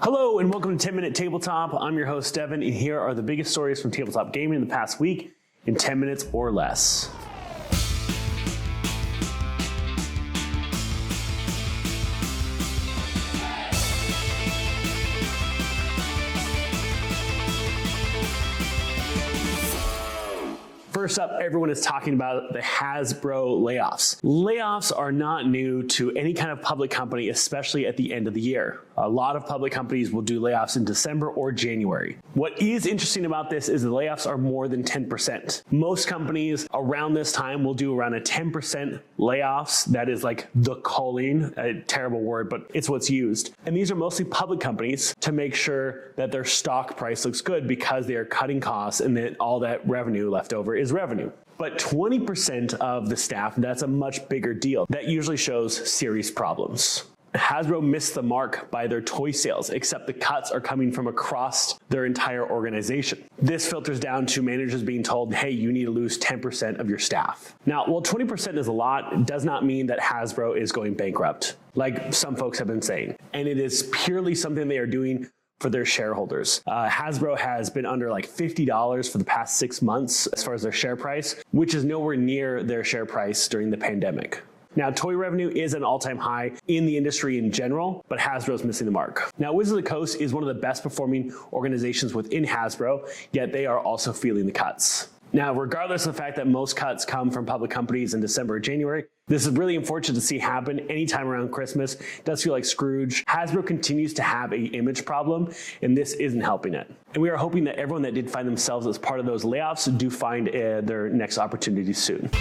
Hello and welcome to 10 Minute Tabletop. I'm your host, Devin, and here are the biggest stories from tabletop gaming in the past week in 10 minutes or less. First up, everyone is talking about the Hasbro layoffs. Layoffs are not new to any kind of public company, especially at the end of the year. A lot of public companies will do layoffs in December or January. What is interesting about this is the layoffs are more than 10%. Most companies around this time will do around a 10% layoffs. That is like the culling, a terrible word, but it's what's used. And these are mostly public companies to make sure that their stock price looks good because they are cutting costs and that all that revenue left over is revenue. But 20% of the staff, that's a much bigger deal. That usually shows serious problems. Hasbro missed the mark by their toy sales, except the cuts are coming from across their entire organization. This filters down to managers being told, hey, you need to lose 10% of your staff. Now, while 20% is a lot, it does not mean that Hasbro is going bankrupt, like some folks have been saying. And it is purely something they are doing for their shareholders. Hasbro has been under like $50 for the past 6 months as far as their share price, which is nowhere near their share price during the pandemic. Now, toy revenue is an all-time high in the industry in general, but Hasbro is missing the mark. Now, Wizards of the Coast is one of the best performing organizations within Hasbro, yet they are also feeling the cuts. Now, regardless of the fact that most cuts come from public companies in December or January, this is really unfortunate to see happen anytime around Christmas. It does feel like Scrooge. Hasbro continues to have an image problem, and this isn't helping it. And we are hoping that everyone that did find themselves as part of those layoffs do find their next opportunity soon.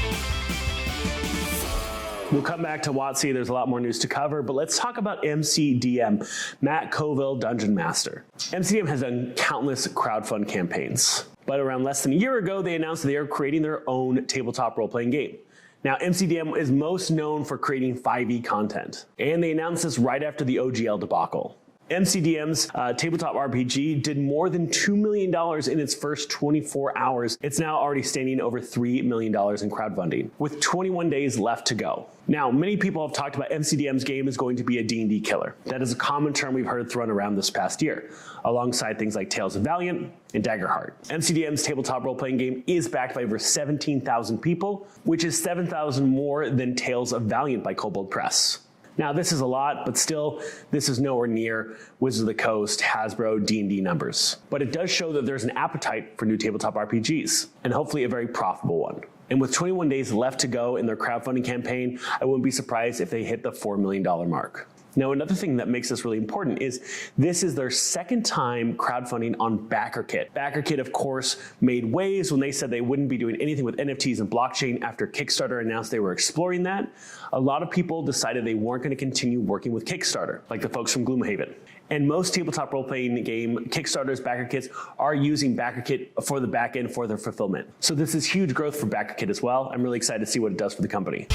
We'll come back to WotC. There's a lot more news to cover, but let's talk about MCDM, Matt Colville Dungeon Master. MCDM has done countless crowdfund campaigns, but around less than a year ago, they announced they are creating their own tabletop role-playing game. Now, MCDM is most known for creating 5e content, and they announced this right after the OGL debacle. MCDM's tabletop RPG did more than $2 million in its first 24 hours. It's now already standing over $3 million in crowdfunding, with 21 days left to go. Now, many people have talked about MCDM's game is going to be a D&D killer. That is a common term we've heard thrown around this past year, alongside things like Tales of Valiant and Daggerheart. MCDM's tabletop role-playing game is backed by over 17,000 people, which is 7,000 more than Tales of Valiant by Kobold Press. Now, this is a lot, but still, this is nowhere near Wizards of the Coast, Hasbro, D&D numbers. But it does show that there's an appetite for new tabletop RPGs, and hopefully a very profitable one. And with 21 days left to go in their crowdfunding campaign, I wouldn't be surprised if they hit the $4 million mark. Now, another thing that makes this really important is this is their second time crowdfunding on Backerkit. Backerkit, of course, made waves when they said they wouldn't be doing anything with NFTs and blockchain after Kickstarter announced they were exploring that. A lot of people decided they weren't going to continue working with Kickstarter, like the folks from Gloomhaven. And most tabletop role-playing game Kickstarters, Backerkits, are using Backerkit for the back end for their fulfillment. So this is huge growth for Backerkit as well. I'm really excited to see what it does for the company.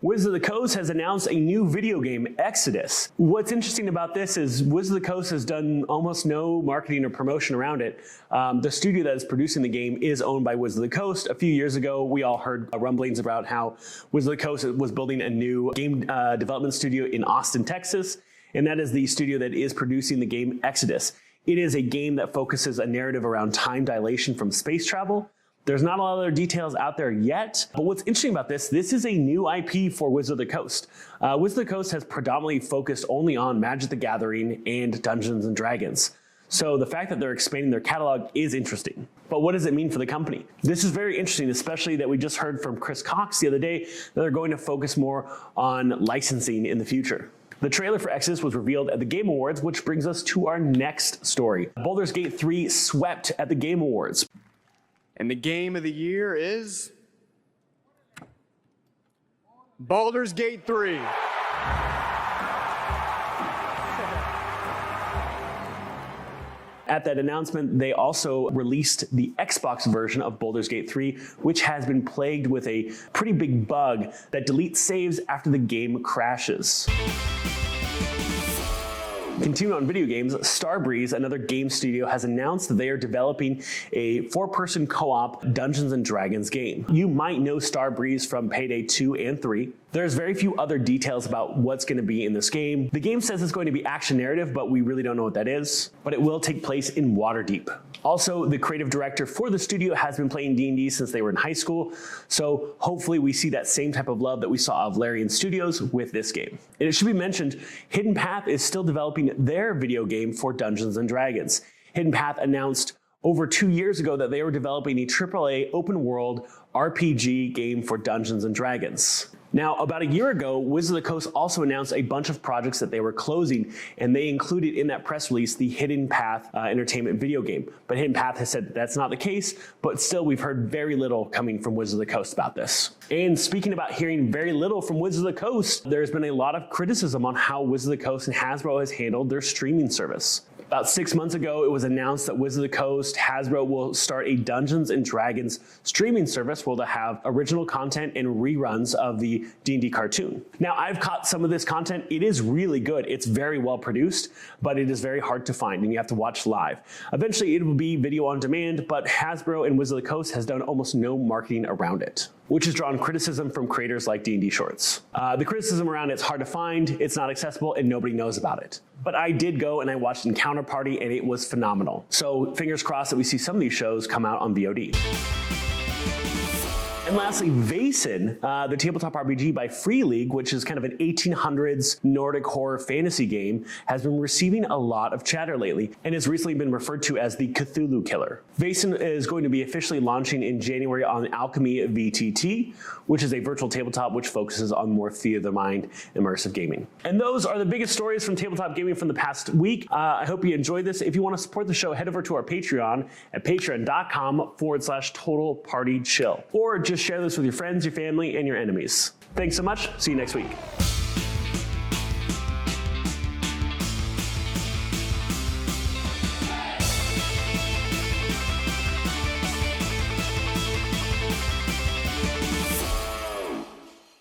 Wizards of the Coast has announced a new video game, Exodus. What's interesting about this is Wizards of the Coast has done almost no marketing or promotion around it. The studio that is producing the game is owned by Wizards of the Coast. A few years ago, we all heard rumblings about how Wizards of the Coast was building a new game development studio in Austin, Texas, and that is the studio that is producing the game Exodus. It is a game that focuses a narrative around time dilation from space travel. There's not a lot of other details out there yet, but what's interesting about this is a new IP for Wizards of the Coast. Wizards of the Coast has predominantly focused only on Magic the Gathering and Dungeons and Dragons. So the fact that they're expanding their catalog is interesting. But what does it mean for the company? This is very interesting, especially that we just heard from Chris Cox the other day that they're going to focus more on licensing in the future. The trailer for Exodus was revealed at the Game Awards, which brings us to our next story. Baldur's Gate 3 swept at the Game Awards. And the game of the year is Baldur's Gate 3. At that announcement, they also released the Xbox version of Baldur's Gate 3, which has been plagued with a pretty big bug that deletes saves after the game crashes. Continuing on video games, Starbreeze, another game studio, has announced that they are developing a 4-person co-op Dungeons & Dragons game. You might know Starbreeze from Payday 2 and 3. There's very few other details about what's going to be in this game. The game says it's going to be action narrative, but we really don't know what that is. But it will take place in Waterdeep. Also, the creative director for the studio has been playing D&D since they were in high school, so hopefully we see that same type of love that we saw of Larian Studios with this game. And it should be mentioned, Hidden Path is still developing their video game for Dungeons & Dragons. Hidden Path announced over 2 years ago that they were developing a AAA open-world RPG game for Dungeons & Dragons. Now, about a year ago, Wizards of the Coast also announced a bunch of projects that they were closing, and they included in that press release the Hidden Path entertainment video game. But Hidden Path has said that's not the case, but still we've heard very little coming from Wizards of the Coast about this. And speaking about hearing very little from Wizards of the Coast, there's been a lot of criticism on how Wizards of the Coast and Hasbro has handled their streaming service. About 6 months ago, it was announced that Wizards of the Coast, Hasbro will start a Dungeons & Dragons streaming service where they'll have original content and reruns of the D&D cartoon. Now, I've caught some of this content. It is really good. It's very well produced, but it is very hard to find, and you have to watch live. Eventually, it will be video on demand, but Hasbro and Wizards of the Coast has done almost no marketing around it, which has drawn criticism from creators like D&D Shorts. The criticism around it's hard to find, it's not accessible, and nobody knows about it. But I did go and I watched Encounter Party, and it was phenomenal. So fingers crossed that we see some of these shows come out on VOD. And lastly, Vaesen, the tabletop RPG by Free League, which is kind of an 1800s Nordic horror fantasy game, has been receiving a lot of chatter lately and has recently been referred to as the Cthulhu Killer. Vaesen is going to be officially launching in January on Alchemy VTT, which is a virtual tabletop which focuses on more theater of the mind, immersive gaming. And those are the biggest stories from tabletop gaming from the past week. I hope you enjoyed this. If you want to support the show, head over to our Patreon at patreon.com/totalpartychill, or just share this with your friends, your family, and your enemies. Thanks so much. See you next week.